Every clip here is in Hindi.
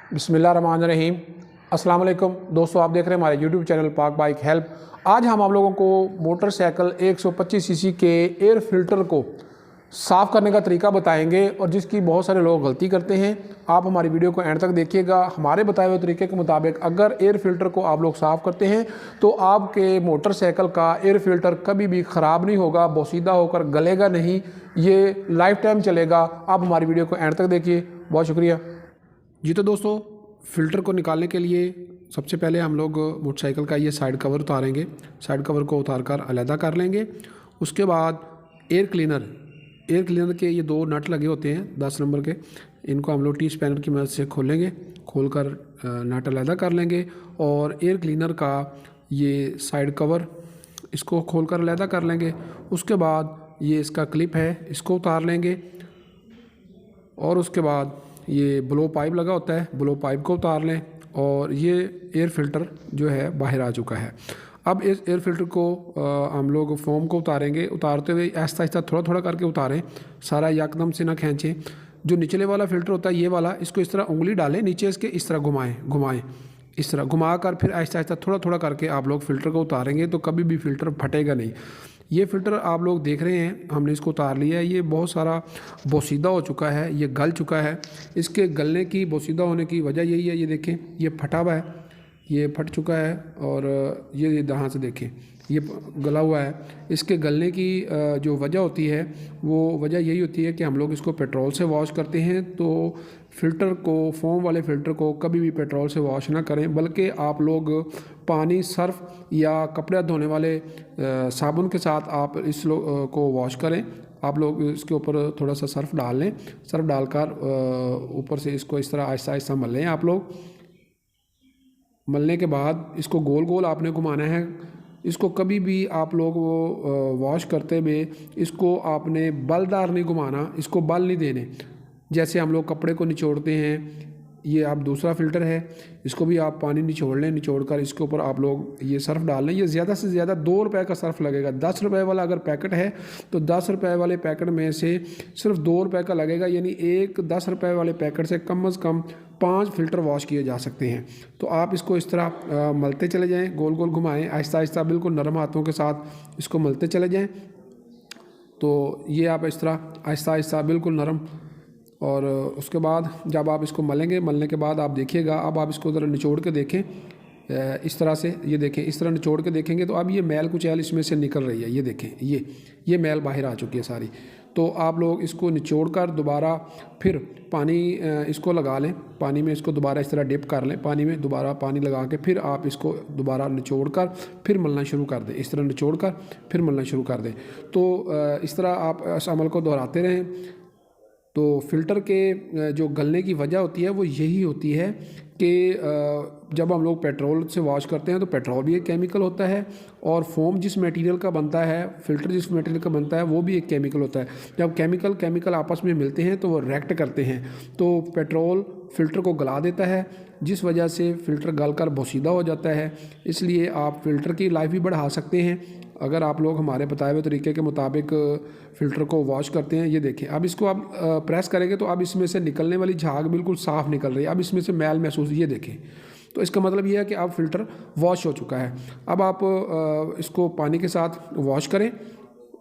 बिस्मिल्लाहिर्रहमानिर्रहीम। अस्सलाम वालेकुम दोस्तों, आप देख रहे हैं हमारे यूट्यूब चैनल पाक बाइक हेल्प। आज हम आप लोगों को मोटरसाइकिल 125 सीसी के एयर फिल्टर को साफ़ करने का तरीका बताएंगे और जिसकी बहुत सारे लोग गलती करते हैं। आप हमारी वीडियो को एंड तक देखिएगा। हमारे बताए हुए तरीके के मुताबिक अगर एयर फिल्टर को आप लोग साफ़ करते हैं तो आपके मोटरसाइकिल का एयर फिल्टर कभी भी ख़राब नहीं होगा, बोसीदा होकर गलेगा नहीं, ये लाइफ टाइम चलेगा। आप हमारी वीडियो को एंड तक देखिए। बहुत शुक्रिया जी। तो दोस्तों, फ़िल्टर को निकालने के लिए सबसे पहले हम लोग मोटरसाइकिल का ये साइड कवर उतारेंगे। साइड कवर को उतार कर अलहदा कर लेंगे। उसके बाद एयर क्लीनर के ये दो नट लगे होते हैं 10 नंबर के, इनको हम लोग टी स्पैनर की मदद से खोलेंगे। खोल कर नट अलहदा कर लेंगे और एयर क्लीनर का ये साइड कवर इसको खोल कर अलहदा कर लेंगे। उसके बाद ये इसका क्लिप है, इसको उतार लेंगे और उसके बाद ये ब्लो पाइप लगा होता है, ब्लो पाइप को उतार लें और ये एयर फिल्टर जो है बाहर आ चुका है। अब इस एयर फिल्टर को हम लोग फोम को उतारेंगे। उतारते हुए आहिस्ता आहिस्ता थोड़ा थोड़ा करके उतारें, सारा यकदम से ना खींचें। जो निचले वाला फ़िल्टर होता है ये वाला, इसको इस तरह उंगली डालें नीचे, इसके इस तरह घुमाएँ इस तरह घुमा कर फिर आहिस्ता आहिस्ता थोड़ा थोड़ा करके आप लोग फ़िल्टर को उतारेंगे तो कभी भी फ़िल्टर फटेगा नहीं। ये फ़िल्टर आप लोग देख रहे हैं, हमने इसको उतार लिया है। ये बहुत सारा बोसीदा हो चुका है, ये गल चुका है। इसके गलने की, बोसीदा होने की वजह यही है, ये देखें ये फटा हुआ है, ये फट चुका है और ये यहाँ से देखें ये गला हुआ है। इसके गलने की जो वजह होती है वो वजह यही होती है कि हम लोग इसको पेट्रोल से वॉश करते हैं। तो फ़िल्टर को, फोम वाले फ़िल्टर को कभी भी पेट्रोल से वॉश ना करें, बल्कि आप लोग पानी, सर्फ़ या कपड़े धोने वाले साबुन के साथ आप इस को वॉश करें। आप लोग इसके ऊपर थोड़ा सा सर्फ़ डाल लें, सर्फ़ डालकर ऊपर से इसको इस तरह आहिस्ता आहिस्ता मल लें। आप लोग मलने के बाद इसको गोल गोल आपने घुमाना है। इसको कभी भी आप लोग वॉश करते हुए इसको आपने बलदार नहीं घुमाना, इसको बल नहीं देने। जैसे हम लोग कपड़े को निचोड़ते हैं, ये आप दूसरा फ़िल्टर है, इसको भी आप पानी निचोड़ लें। निचोड़ कर इसके ऊपर आप लोग ये सर्फ़ डाल लें। ये ज़्यादा से ज़्यादा 2 रुपए का सर्फ़ लगेगा। 10 रुपए वाला अगर पैकेट है तो 10 रुपए वाले पैकेट में से सिर्फ 2 रुपए का लगेगा, यानी एक 10 रुपए वाले पैकेट से कम से कम 5 फ़िल्टर वॉश किए जा सकते हैं। तो आप इसको इस तरह मलते चले जाएँ, गोल गोल घुमाएँ, आहिस्ता आहिस्ता बिल्कुल नरम हाथों के साथ इसको मलते चले जाएँ। तो ये आप इस तरह आहिस्ता आहिस्ता बिल्कुल नरम, और उसके बाद जब आप इसको मलेंगे, मलने के बाद आप देखिएगा, अब आप इसको ज़रा निचोड़ के देखें इस तरह से, ये देखें इस तरह निचोड़ के देखेंगे तो अब ये मैल कुचैल इसमें से निकल रही है। ये देखें ये मैल बाहर आ चुकी है सारी। तो आप लोग इसको निचोड़ कर दोबारा फिर पानी इसको लगा लें, पानी में इसको दोबारा इस तरह डिप कर लें, पानी में दोबारा पानी लगा के फिर आप इसको दोबारा निचोड़ कर फिर मलना शुरू कर दें। इस तरह निचोड़ कर फिर मलना शुरू कर दें। तो इस तरह आप इस अमल को दोहराते रहें। तो फ़िल्टर के जो गलने की वजह होती है वो यही होती है कि जब हम लोग पेट्रोल से वॉश करते हैं तो पेट्रोल भी एक केमिकल होता है और फोम जिस मटेरियल का बनता है, फ़िल्टर जिस मटेरियल का बनता है वो भी एक केमिकल होता है। जब केमिकल आपस में मिलते हैं तो वो रिएक्ट करते हैं, तो पेट्रोल फ़िल्टर को गला देता है, जिस वजह से फ़िल्टर गल कर बोसीदा हो जाता है। इसलिए आप फ़िल्टर की लाइफ भी बढ़ा सकते हैं अगर आप लोग हमारे बताए हुए तरीके के मुताबिक फ़िल्टर को वॉश करते हैं। ये देखें, अब इसको आप प्रेस करेंगे तो अब इसमें से निकलने वाली झाग बिल्कुल साफ़ निकल रही है। अब इसमें से मैल महसूस, ये देखें, तो इसका मतलब ये है कि अब फ़िल्टर वॉश हो चुका है। अब आप इसको पानी के साथ वॉश करें।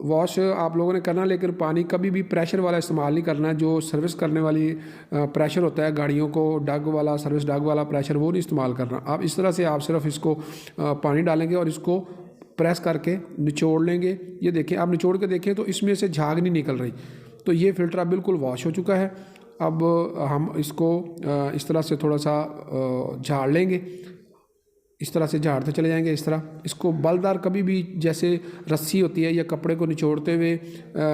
वॉश आप लोगों ने करना, लेकिन पानी कभी भी प्रेशर वाला इस्तेमाल नहीं करना। जो सर्विस करने वाली प्रेशर होता है गाड़ियों को, डग वाला, सर्विस डग वाला प्रेशर, वो नहीं इस्तेमाल करना। आप इस तरह से आप सिर्फ इसको पानी डालेंगे और इसको प्रेस करके निचोड़ लेंगे। ये देखें, आप निचोड़ के देखें तो इसमें से झाग नहीं निकल रही। तो ये फ़िल्टर अब बिल्कुल वॉश हो चुका है। अब हम इसको इस तरह से थोड़ा सा झाड़ लेंगे, इस तरह से झाड़ते चले जाएंगे। इस तरह इसको बलदार, कभी भी जैसे रस्सी होती है या कपड़े को निचोड़ते हुए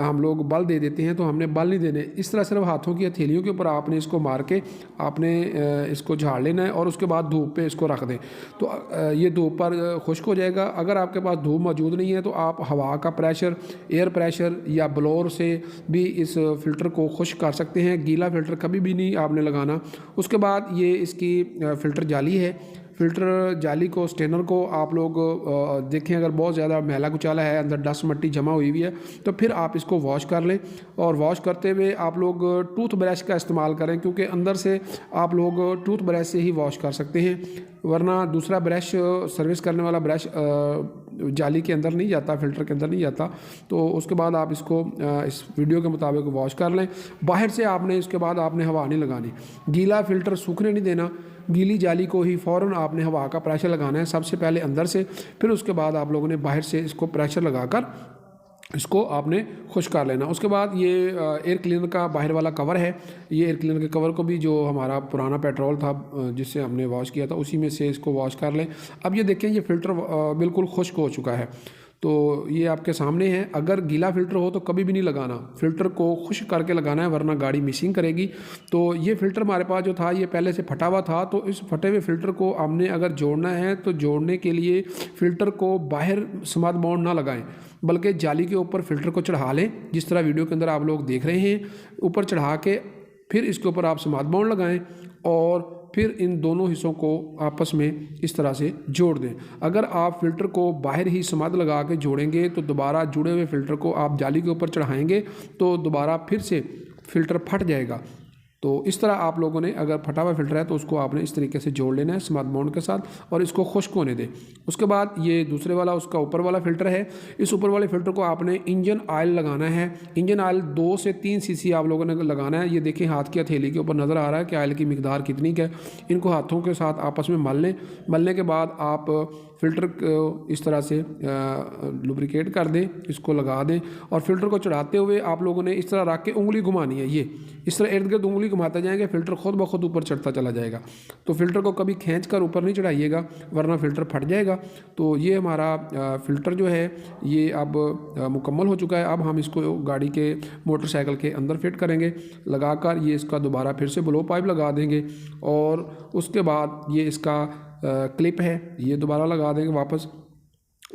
हम लोग बल दे देते हैं, तो हमने बल नहीं देने। इस तरह सिर्फ हाथों की हथेलियों के ऊपर आपने इसको मार के आपने इसको झाड़ लेना है और उसके बाद धूप पे इसको रख दें। तो ये धूप पर खुश्क हो जाएगा। अगर आपके पास धूप मौजूद नहीं है तो आप हवा का प्रेशर, एयर प्रेशर या ब्लोअर से भी इस फ़िल्टर को खुश्क कर सकते हैं। गीला फ़िल्टर कभी भी नहीं आपने लगाना। उसके बाद ये इसकी फ़िल्टर जाली है, फ़िल्टर जाली को, स्टेनर को आप लोग देखें अगर बहुत ज़्यादा मैला कुचाला है, अंदर डस्ट मट्टी जमा हुई हुई है, तो फिर आप इसको वॉश कर लें। और वॉश करते हुए आप लोग टूथ ब्रश का इस्तेमाल करें, क्योंकि अंदर से आप लोग टूथ ब्रश से ही वॉश कर सकते हैं, वरना दूसरा ब्रश, सर्विस करने वाला ब्रश जाली के अंदर नहीं जाता, फ़िल्टर के अंदर नहीं जाता। तो उसके बाद आप इसको इस वीडियो के मुताबिक वॉश कर लें। बाहर से आपने इसके बाद आपने हवा नहीं लगानी, गीला फ़िल्टर सूखने नहीं देना, गीली जाली को ही फ़ौरन आपने हवा का प्रेशर लगाना है, सबसे पहले अंदर से, फिर उसके बाद आप लोगों ने बाहर से इसको प्रेशर लगाकर इसको आपने खुश कर लेना। उसके बाद ये एयर क्लीनर का बाहर वाला कवर है, ये एयर क्लीनर के कवर को भी जो हमारा पुराना पेट्रोल था जिससे हमने वॉश किया था उसी में से इसको वॉश कर लें। अब ये देखें ये फ़िल्टर बिल्कुल खुश्क हो चुका है, तो ये आपके सामने है। अगर गीला फ़िल्टर हो तो कभी भी नहीं लगाना, फ़िल्टर को खुश्क करके लगाना है, वरना गाड़ी मिसिंग करेगी। तो ये फ़िल्टर हमारे पास जो था ये पहले से फटा हुआ था, तो इस फटे हुए फ़िल्टर को हमने अगर जोड़ना है तो जोड़ने के लिए फ़िल्टर को बाहर स्मद बाउंड ना लगाएं, बल्कि जाली के ऊपर फ़िल्टर को चढ़ा लें, जिस तरह वीडियो के अंदर आप लोग देख रहे हैं। ऊपर चढ़ा के फिर इसके ऊपर आप स्मद बाउंड लगाएं और फिर इन दोनों हिस्सों को आपस में इस तरह से जोड़ दें। अगर आप फ़िल्टर को बाहर ही स्मद लगा के जोड़ेंगे तो दोबारा जुड़े हुए फ़िल्टर को आप जाली के ऊपर चढ़ाएंगे तो दोबारा फिर से फ़िल्टर फट जाएगा। तो इस तरह आप लोगों ने अगर फटा हुआ फ़िल्टर है तो उसको आपने इस तरीके से जोड़ लेना है स्मद बाउंड के साथ और इसको खुश्क होने दें। उसके बाद ये दूसरे वाला उसका ऊपर वाला फ़िल्टर है, इस ऊपर वाले फ़िल्टर को आपने इंजन ऑयल लगाना है। इंजन ऑयल 2 से 3 सीसी आप लोगों ने लगाना है। ये देखें हाथ की हथेली के ऊपर नज़र आ रहा है कि ऑयल की मिकदार कितनी है। इनको हाथों के साथ आपस में मल लें। मलने के बाद आप फ़िल्टर को इस तरह से लुब्रिकेट कर दें, इसको लगा दें और फ़िल्टर को चढ़ाते हुए आप लोगों ने इस तरह रख के उंगली घुमानी है। ये इस तरह इर्द गिर्द उंगली घुमाते जाएंगे, फ़िल्टर खुद ब खुद ऊपर चढ़ता चला जाएगा। तो फ़िल्टर को कभी खींच कर ऊपर नहीं चढ़ाइएगा, वरना फ़िल्टर फट जाएगा। तो ये हमारा फ़िल्टर जो है ये अब मुकम्मल हो चुका है। अब हम इसको गाड़ी के मोटरसाइकिल के अंदर फिट करेंगे, लगाकर ये इसका दोबारा फिर से ब्लो पाइप लगा देंगे और उसके बाद ये इसका क्लिप है ये दोबारा लगा देंगे वापस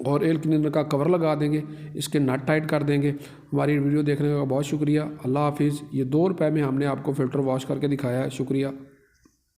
और एयर क्लीनर का कवर लगा देंगे, इसके नट टाइट कर देंगे। हमारी वीडियो देखने का बहुत शुक्रिया। अल्लाह हाफिज़। ये 2 रुपए में हमने आपको फ़िल्टर वॉश करके दिखाया है। शुक्रिया।